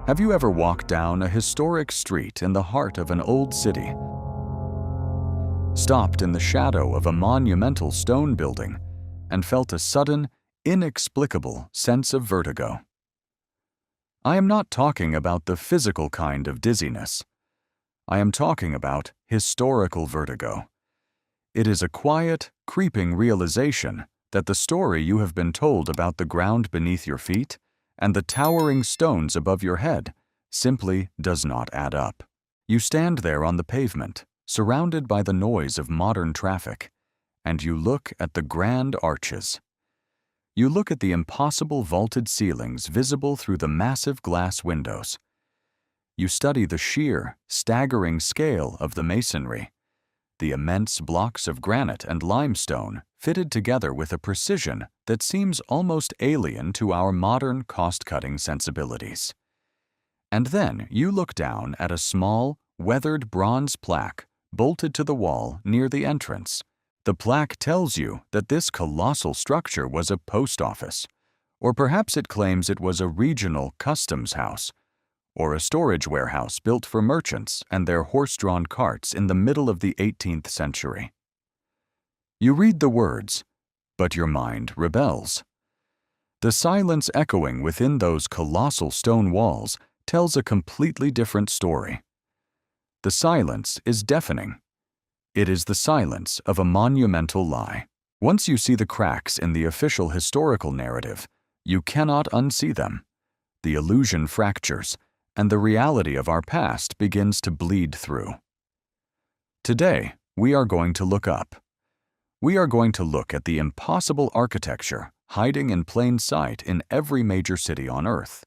Have you ever walked down a historic street in the heart of an old city, stopped in the shadow of a monumental stone building, and felt a sudden, inexplicable sense of vertigo? I am not talking about the physical kind of dizziness. I am talking about historical vertigo. It is a quiet, creeping realization that the story you have been told about the ground beneath your feet and the towering stones above your head simply does not add up. You stand there on the pavement, surrounded by the noise of modern traffic, and you look at the grand arches. You look at the impossible vaulted ceilings visible through the massive glass windows. You study the sheer, staggering scale of the masonry, the immense blocks of granite and limestone fitted together with a precision that seems almost alien to our modern cost-cutting sensibilities. And then you look down at a small, weathered bronze plaque bolted to the wall near the entrance. The plaque tells you that this colossal structure was a post office, or perhaps it claims it was a regional customs house, or a storage warehouse built for merchants and their horse-drawn carts in the middle of the 18th century. You read the words, but your mind rebels. The silence echoing within those colossal stone walls tells a completely different story. The silence is deafening. It is the silence of a monumental lie. Once you see the cracks in the official historical narrative, you cannot unsee them. The illusion fractures, and the reality of our past begins to bleed through. Today, we are going to look up. We are going to look at the impossible architecture hiding in plain sight in every major city on Earth.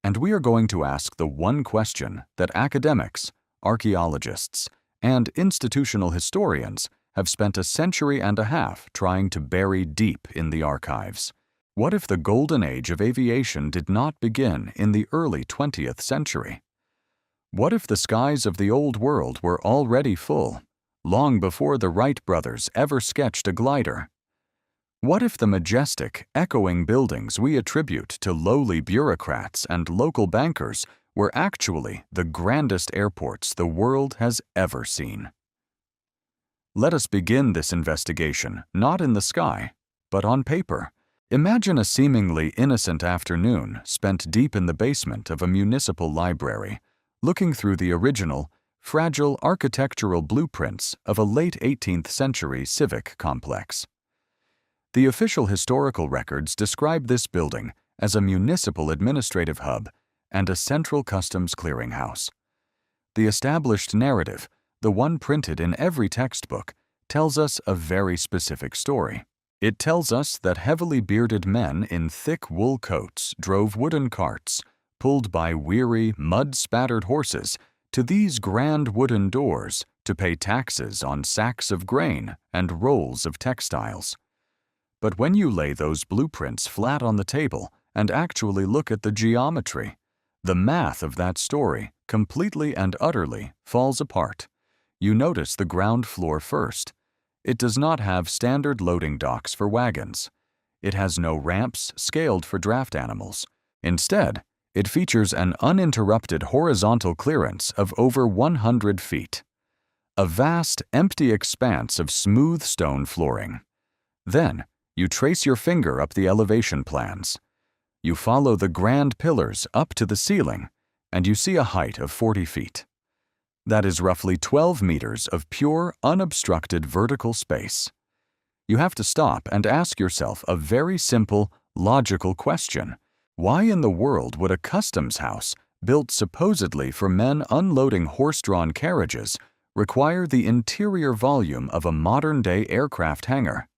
And we are going to ask the one question that academics, archaeologists, and institutional historians have spent a century and a half trying to bury deep in the archives. What if the golden age of aviation did not begin in the early 20th century? What if the skies of the old world were already full, long before the Wright brothers ever sketched a glider? What if the majestic, echoing buildings we attribute to lowly bureaucrats and local bankers were actually the grandest airports the world has ever seen? Let us begin this investigation not in the sky, but on paper. Imagine a seemingly innocent afternoon spent deep in the basement of a municipal library, looking through the original, fragile architectural blueprints of a late 18th century civic complex. The official historical records describe this building as a municipal administrative hub and a central customs clearinghouse. The established narrative, the one printed in every textbook, tells us a very specific story. It tells us that heavily bearded men in thick wool coats drove wooden carts, pulled by weary, mud-spattered horses, to these grand wooden doors to pay taxes on sacks of grain and rolls of textiles. But when you lay those blueprints flat on the table and actually look at the geometry, the math of that story completely and utterly falls apart. You notice the ground floor first. It does not have standard loading docks for wagons. It has no ramps scaled for draft animals. Instead, it features an uninterrupted horizontal clearance of over 100 feet. A vast, empty expanse of smooth stone flooring. Then, you trace your finger up the elevation plans. You follow the grand pillars up to the ceiling, and you see a height of 40 feet. That is roughly 12 meters of pure, unobstructed vertical space. You have to stop and ask yourself a very simple, logical question. Why in the world would a customs house, built supposedly for men unloading horse-drawn carriages, require the interior volume of a modern-day aircraft hangar?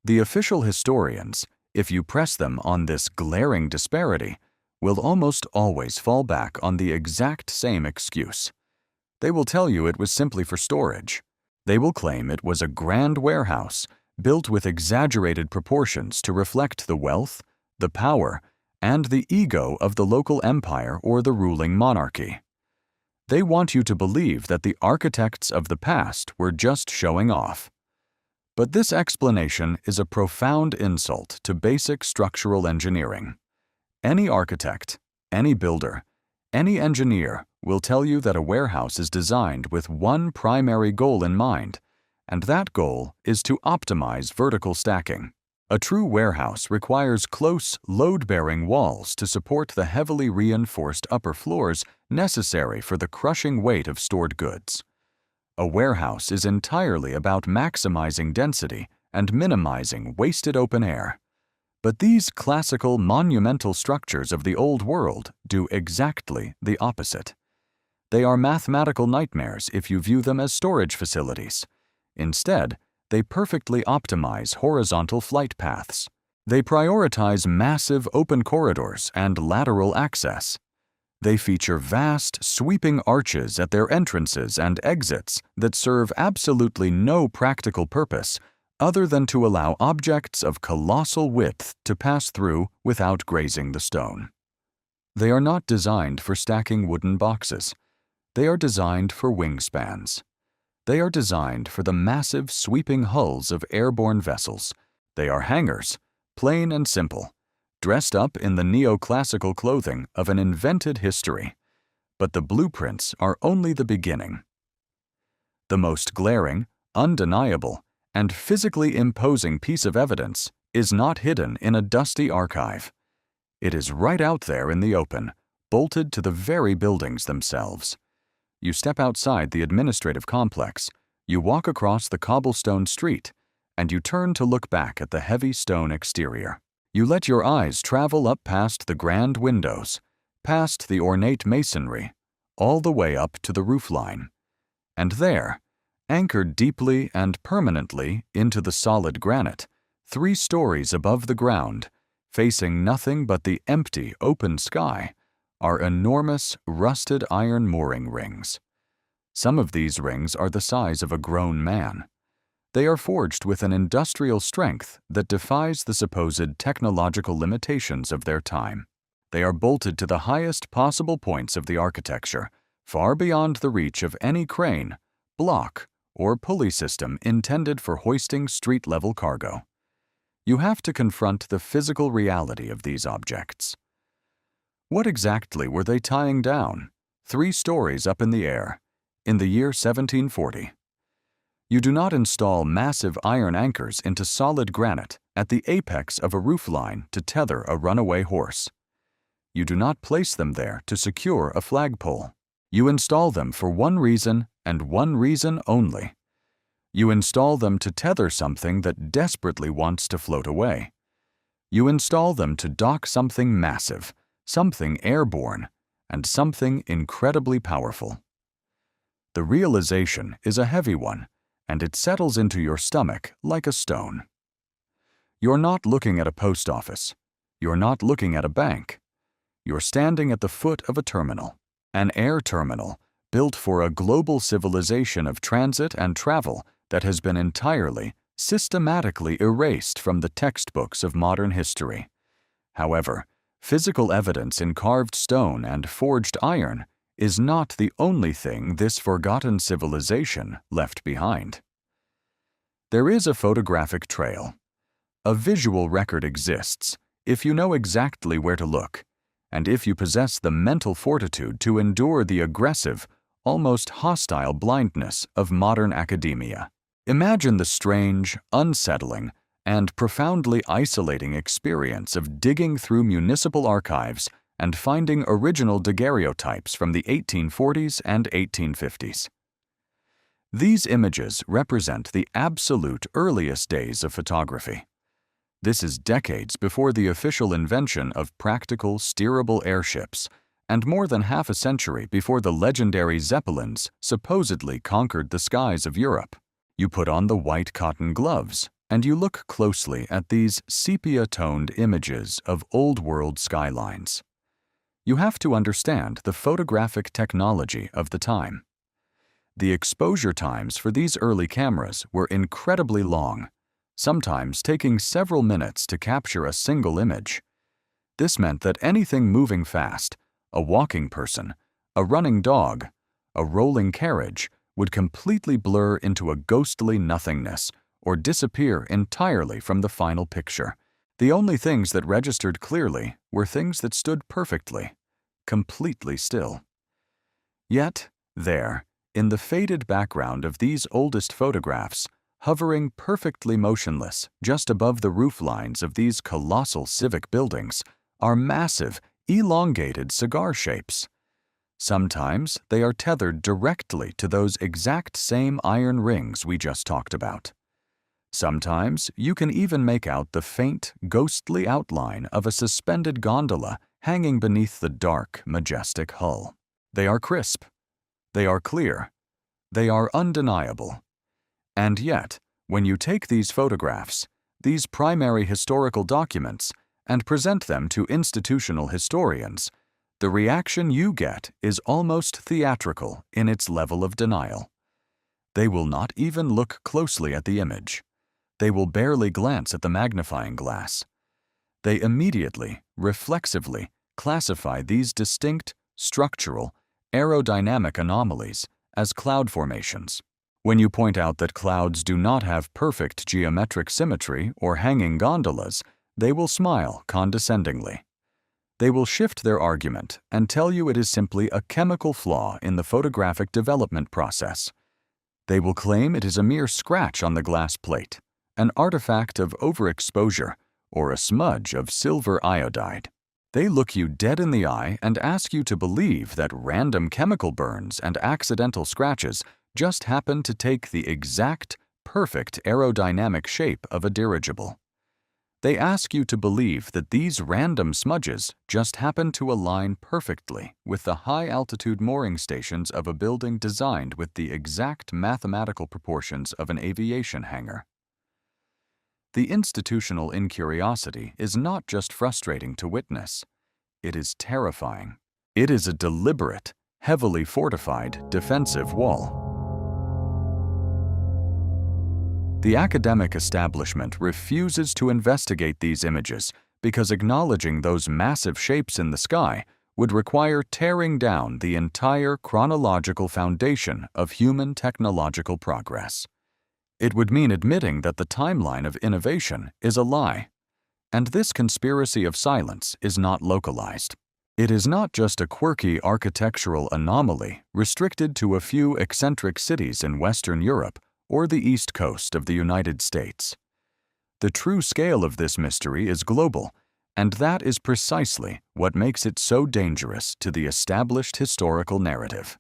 The official historians, if you press them on this glaring disparity, will almost always fall back on the exact same excuse. They will tell you it was simply for storage. They will claim it was a grand warehouse built with exaggerated proportions to reflect the wealth, the power, and the ego of the local empire or the ruling monarchy. They want you to believe that the architects of the past were just showing off. But this explanation is a profound insult to basic structural engineering. Any architect, any builder, Any engineer will tell you that a warehouse is designed with one primary goal in mind, and that goal is to optimize vertical stacking. A true warehouse requires close, load-bearing walls to support the heavily reinforced upper floors necessary for the crushing weight of stored goods. A warehouse is entirely about maximizing density and minimizing wasted open air. But these classical monumental structures of the old world do exactly the opposite. They are mathematical nightmares if you view them as storage facilities. Instead, they perfectly optimize horizontal flight paths. They prioritize massive open corridors and lateral access. They feature vast, sweeping arches at their entrances and exits that serve absolutely no practical purpose other than to allow objects of colossal width to pass through without grazing the stone. They are not designed for stacking wooden boxes. They are designed for wingspans. They are designed for the massive sweeping hulls of airborne vessels. They are hangars, plain and simple, dressed up in the neoclassical clothing of an invented history. But the blueprints are only the beginning. The most glaring, undeniable, and physically imposing piece of evidence is not hidden in a dusty archive. It is right out there in the open, bolted to the very buildings themselves. You step outside the administrative complex, you walk across the cobblestone street, and you turn to look back at the heavy stone exterior. You let your eyes travel up past the grand windows, past the ornate masonry, all the way up to the roofline. And there, anchored deeply and permanently into the solid granite, 3 stories above the ground, facing nothing but the empty, open sky, are enormous, rusted iron mooring rings. Some of these rings are the size of a grown man. They are forged with an industrial strength that defies the supposed technological limitations of their time. They are bolted to the highest possible points of the architecture, far beyond the reach of any crane, block, or pulley system intended for hoisting street-level cargo. You have to confront the physical reality of these objects. What exactly were they tying down, 3 stories up in the air, in the year 1740? You do not install massive iron anchors into solid granite at the apex of a roofline to tether a runaway horse. You do not place them there to secure a flagpole. You install them for one reason and one reason only. You install them to tether something that desperately wants to float away. You install them to dock something massive, something airborne, and something incredibly powerful. The realization is a heavy one, and it settles into your stomach like a stone. You're not looking at a post office. You're not looking at a bank. You're standing at the foot of a terminal, an air terminal built for a global civilization of transit and travel that has been entirely, systematically erased from the textbooks of modern history. However, physical evidence in carved stone and forged iron is not the only thing this forgotten civilization left behind. There is a photographic trail. A visual record exists if you know exactly where to look, and if you possess the mental fortitude to endure the aggressive, almost hostile blindness of modern academia. Imagine the strange, unsettling, and profoundly isolating experience of digging through municipal archives and finding original daguerreotypes from the 1840s and 1850s. These images represent the absolute earliest days of photography. This is decades before the official invention of practical, steerable airships, and more than half a century before the legendary Zeppelins supposedly conquered the skies of Europe. You put on the white cotton gloves, and you look closely at these sepia-toned images of old-world skylines. You have to understand the photographic technology of the time. The exposure times for these early cameras were incredibly long, sometimes taking several minutes to capture a single image. This meant that anything moving fast, a walking person, a running dog, a rolling carriage, would completely blur into a ghostly nothingness or disappear entirely from the final picture. The only things that registered clearly were things that stood perfectly, completely still. Yet, there, in the faded background of these oldest photographs, hovering perfectly motionless just above the roof lines of these colossal civic buildings, are massive, elongated cigar shapes. Sometimes they are tethered directly to those exact same iron rings we just talked about. Sometimes you can even make out the faint, ghostly outline of a suspended gondola hanging beneath the dark, majestic hull. They are crisp. They are clear. They are undeniable. And yet, when you take these photographs, these primary historical documents, and present them to institutional historians, the reaction you get is almost theatrical in its level of denial. They will not even look closely at the image. They will barely glance at the magnifying glass. They immediately, reflexively, classify these distinct, structural, aerodynamic anomalies as cloud formations. When you point out that clouds do not have perfect geometric symmetry or hanging gondolas, they will smile condescendingly. They will shift their argument and tell you it is simply a chemical flaw in the photographic development process. They will claim it is a mere scratch on the glass plate, an artifact of overexposure, or a smudge of silver iodide. They look you dead in the eye and ask you to believe that random chemical burns and accidental scratches just happen to take the exact, perfect aerodynamic shape of a dirigible. They ask you to believe that these random smudges just happen to align perfectly with the high-altitude mooring stations of a building designed with the exact mathematical proportions of an aviation hangar. The institutional incuriosity is not just frustrating to witness. It is terrifying. It is a deliberate, heavily fortified defensive wall. The academic establishment refuses to investigate these images because acknowledging those massive shapes in the sky would require tearing down the entire chronological foundation of human technological progress. It would mean admitting that the timeline of innovation is a lie. And this conspiracy of silence is not localized. It is not just a quirky architectural anomaly restricted to a few eccentric cities in Western Europe or the East Coast of the United States. The true scale of this mystery is global, and that is precisely what makes it so dangerous to the established historical narrative.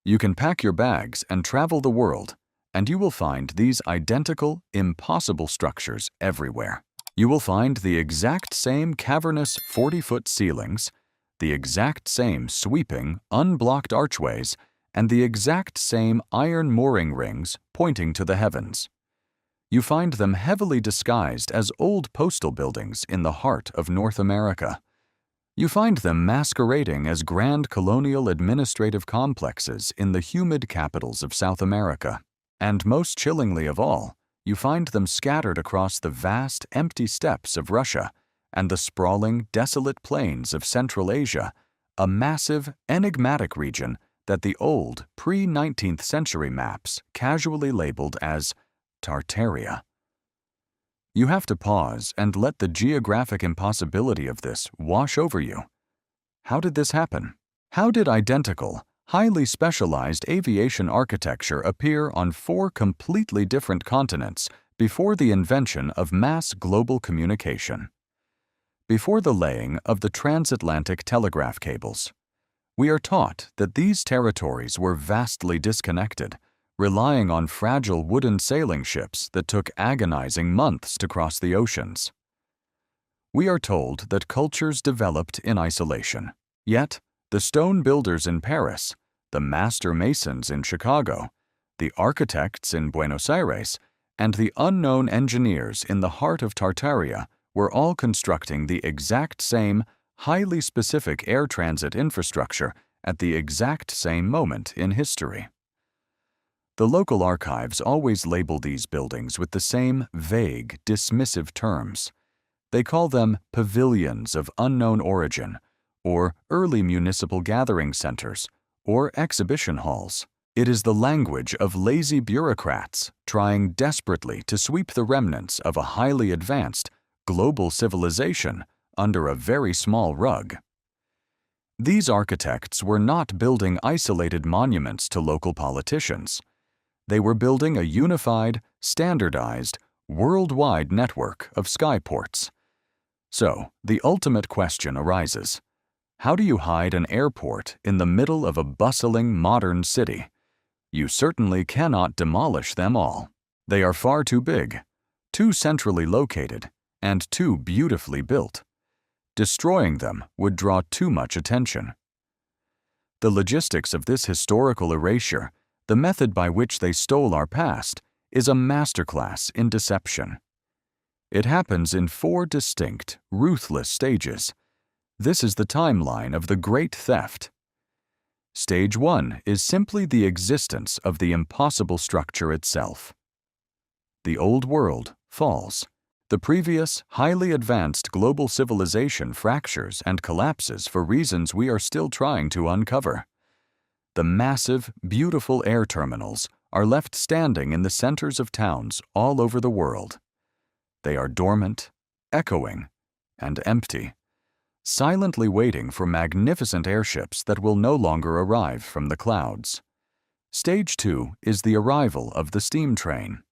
You can pack your bags and travel the world, and you will find these identical, impossible structures everywhere. You will find the exact same cavernous 40-foot ceilings, the exact same sweeping, unblocked archways, and the exact same iron mooring rings pointing to the heavens. You find them heavily disguised as old postal buildings in the heart of North America. You find them masquerading as grand colonial administrative complexes in the humid capitals of South America. And most chillingly of all, you find them scattered across the vast, empty steppes of Russia and the sprawling, desolate plains of Central Asia, a massive, enigmatic region that the old, pre-19th century maps casually labeled as Tartaria. You have to pause and let the geographic impossibility of this wash over you. How did this happen? How did identical, highly specialized aviation architecture appear on 4 completely different continents before the invention of mass global communication? Before the laying of the transatlantic telegraph cables. We are taught that these territories were vastly disconnected, relying on fragile wooden sailing ships that took agonizing months to cross the oceans. We are told that cultures developed in isolation. Yet, the stone builders in Paris, the master masons in Chicago, the architects in Buenos Aires, and the unknown engineers in the heart of Tartaria were all constructing the exact same, highly specific air transit infrastructure at the exact same moment in history. The local archives always label these buildings with the same vague, dismissive terms. They call them pavilions of unknown origin, or early municipal gathering centers, or exhibition halls. It is the language of lazy bureaucrats trying desperately to sweep the remnants of a highly advanced, global civilization under a very small rug. These architects were not building isolated monuments to local politicians. They were building a unified, standardized, worldwide network of skyports. So, the ultimate question arises: how do you hide an airport in the middle of a bustling modern city? You certainly cannot demolish them all. They are far too big, too centrally located, and too beautifully built. Destroying them would draw too much attention. The logistics of this historical erasure, the method by which they stole our past, is a masterclass in deception. It happens in 4 distinct, ruthless stages. This is the timeline of the Great Theft. Stage 1 is simply the existence of the impossible structure itself. The old world falls. The previous, highly advanced global civilization fractures and collapses for reasons we are still trying to uncover. The massive, beautiful air terminals are left standing in the centers of towns all over the world. They are dormant, echoing, and empty, silently waiting for magnificent airships that will no longer arrive from the clouds. Stage 2 is the arrival of the steam train.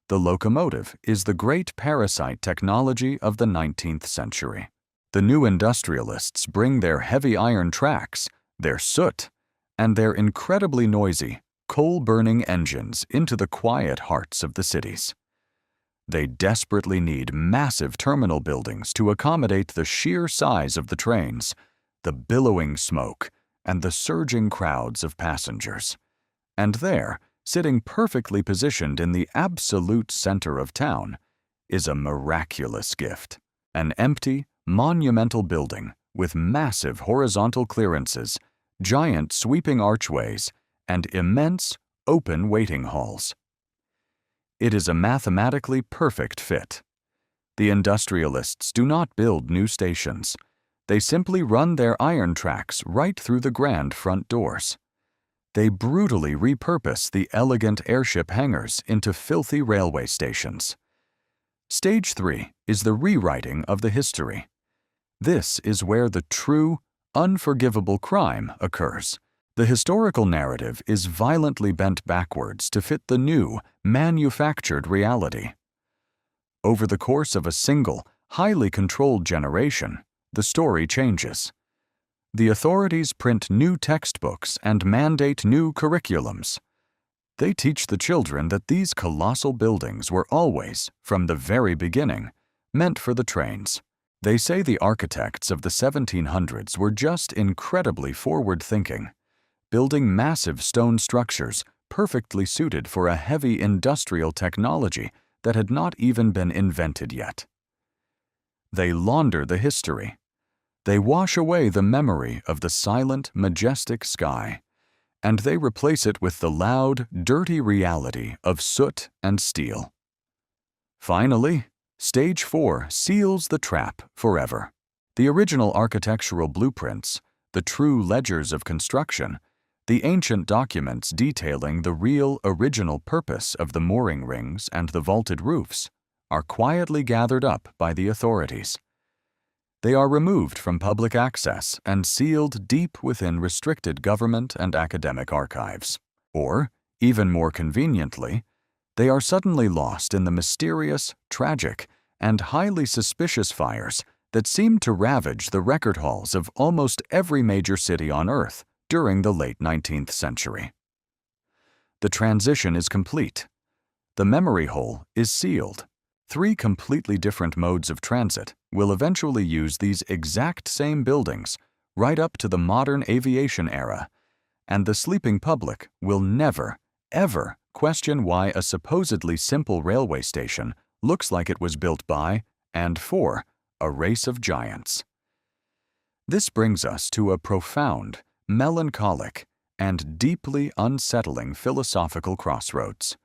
The locomotive is the great parasite technology of the 19th century. The new industrialists bring their heavy iron tracks, their soot, and their incredibly noisy, coal-burning engines into the quiet hearts of the cities. They desperately need massive terminal buildings to accommodate the sheer size of the trains, the billowing smoke, and the surging crowds of passengers. And there, sitting perfectly positioned in the absolute center of town, is a miraculous gift. An empty, monumental building with massive horizontal clearances, giant sweeping archways, and immense, open waiting halls. It is a mathematically perfect fit. The industrialists do not build new stations. They simply run their iron tracks right through the grand front doors. They brutally repurpose the elegant airship hangars into filthy railway stations. Stage 3 is the rewriting of the history. This is where the true, unforgivable crime occurs. The historical narrative is violently bent backwards to fit the new, manufactured reality. Over the course of a single, highly controlled generation, the story changes. The authorities print new textbooks and mandate new curriculums. They teach the children that these colossal buildings were always, from the very beginning, meant for the trains. They say the architects of the 1700s were just incredibly forward-thinking, building massive stone structures perfectly suited for a heavy industrial technology that had not even been invented yet. They launder the history. They wash away the memory of the silent, majestic sky, and they replace it with the loud, dirty reality of soot and steel. Finally, Stage 4 seals the trap forever. The original architectural blueprints, the true ledgers of construction, the ancient documents detailing the real original purpose of the mooring rings and the vaulted roofs, are quietly gathered up by the authorities. They are removed from public access and sealed deep within restricted government and academic archives. Or, even more conveniently, they are suddenly lost in the mysterious, tragic, and highly suspicious fires that seemed to ravage the record halls of almost every major city on Earth during the late 19th century. The transition is complete. The memory hole is sealed. 3 completely different modes of transit will eventually use these exact same buildings right up to the modern aviation era, and the sleeping public will never, ever question why a supposedly simple railway station looks like it was built by and for a race of giants. This brings us to a profound, melancholic, and deeply unsettling philosophical crossroads.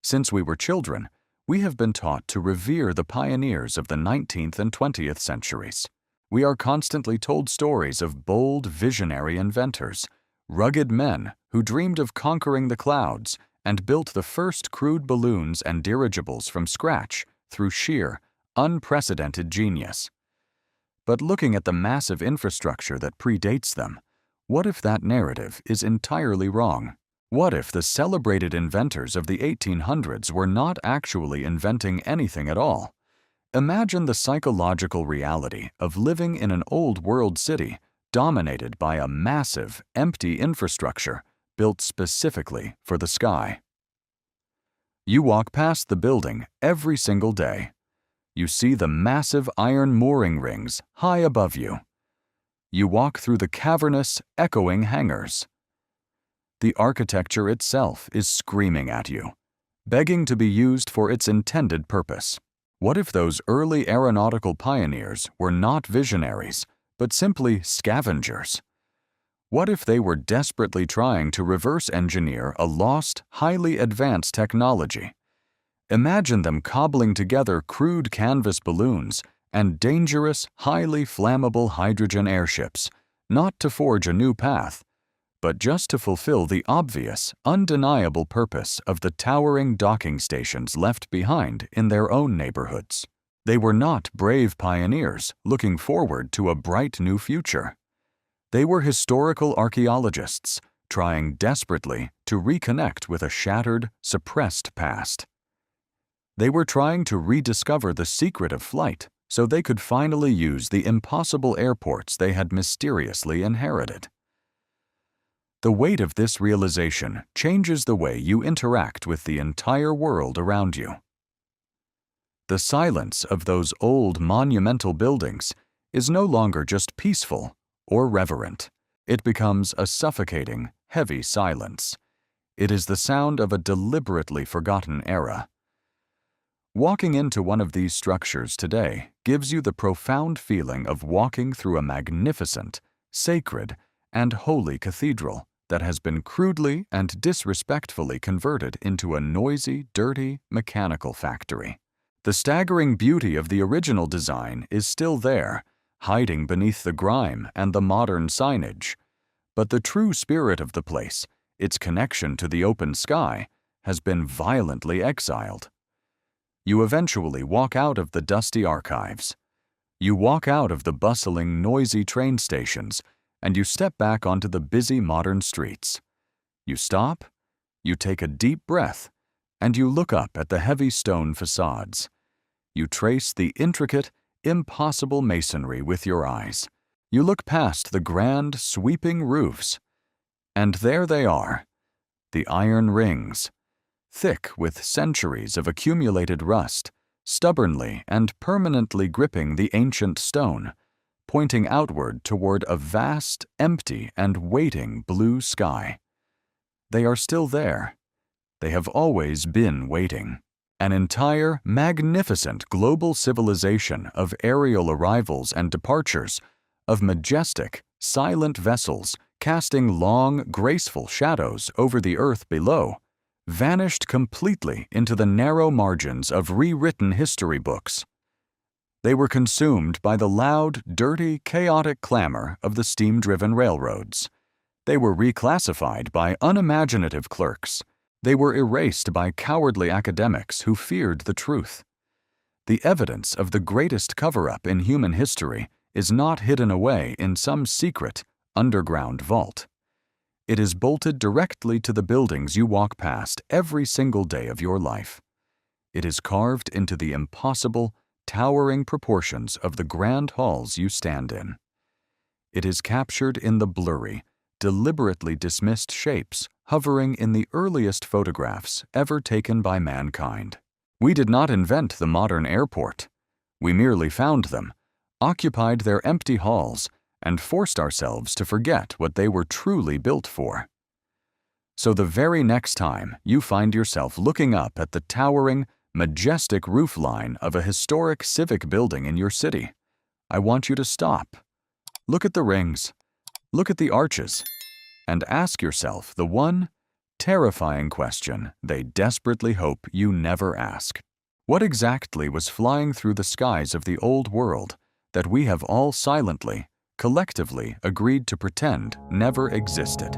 Since we were children, we have been taught to revere the pioneers of the 19th and 20th centuries. We are constantly told stories of bold, visionary inventors, rugged men who dreamed of conquering the clouds and built the first crude balloons and dirigibles from scratch through sheer, unprecedented genius. But looking at the massive infrastructure that predates them, what if that narrative is entirely wrong? What if the celebrated inventors of the 1800s were not actually inventing anything at all? Imagine the psychological reality of living in an old-world city dominated by a massive, empty infrastructure built specifically for the sky. You walk past the building every single day. You see the massive iron mooring rings high above you. You walk through the cavernous, echoing hangars. The architecture itself is screaming at you, begging to be used for its intended purpose. What if those early aeronautical pioneers were not visionaries, but simply scavengers? What if they were desperately trying to reverse engineer a lost, highly advanced technology? Imagine them cobbling together crude canvas balloons and dangerous, highly flammable hydrogen airships, not to forge a new path, but just to fulfill the obvious, undeniable purpose of the towering docking stations left behind in their own neighborhoods. They were not brave pioneers looking forward to a bright new future. They were historical archaeologists trying desperately to reconnect with a shattered, suppressed past. They were trying to rediscover the secret of flight so they could finally use the impossible airports they had mysteriously inherited. The weight of this realization changes the way you interact with the entire world around you. The silence of those old monumental buildings is no longer just peaceful or reverent. It becomes a suffocating, heavy silence. It is the sound of a deliberately forgotten era. Walking into one of these structures today gives you the profound feeling of walking through a magnificent, sacred, and holy cathedral that has been crudely and disrespectfully converted into a noisy, dirty, mechanical factory. The staggering beauty of the original design is still there, hiding beneath the grime and the modern signage. But the true spirit of the place, its connection to the open sky, has been violently exiled. You eventually walk out of the dusty archives. You walk out of the bustling, noisy train stations, and you step back onto the busy modern streets. You stop, you take a deep breath, and you look up at the heavy stone facades. You trace the intricate, impossible masonry with your eyes. You look past the grand, sweeping roofs. And there they are, the iron rings, thick with centuries of accumulated rust, stubbornly and permanently gripping the ancient stone, pointing outward toward a vast, empty, and waiting blue sky. They are still there. They have always been waiting. An entire, magnificent global civilization of aerial arrivals and departures, of majestic, silent vessels casting long, graceful shadows over the earth below, vanished completely into the narrow margins of rewritten history books. They were consumed by the loud, dirty, chaotic clamor of the steam-driven railroads. They were reclassified by unimaginative clerks. They were erased by cowardly academics who feared the truth. The evidence of the greatest cover-up in human history is not hidden away in some secret, underground vault. It is bolted directly to the buildings you walk past every single day of your life. It is carved into the impossible, towering proportions of the grand halls you stand in. It is captured in the blurry, deliberately dismissed shapes hovering in the earliest photographs ever taken by mankind. We did not invent the modern airport. We merely found them, occupied their empty halls, and forced ourselves to forget what they were truly built for. So the very next time you find yourself looking up at the towering, majestic roofline of a historic civic building in your city, I want you to stop. Look at the rings, look at the arches, and ask yourself the one terrifying question they desperately hope you never ask. What exactly was flying through the skies of the old world that we have all silently, collectively agreed to pretend never existed?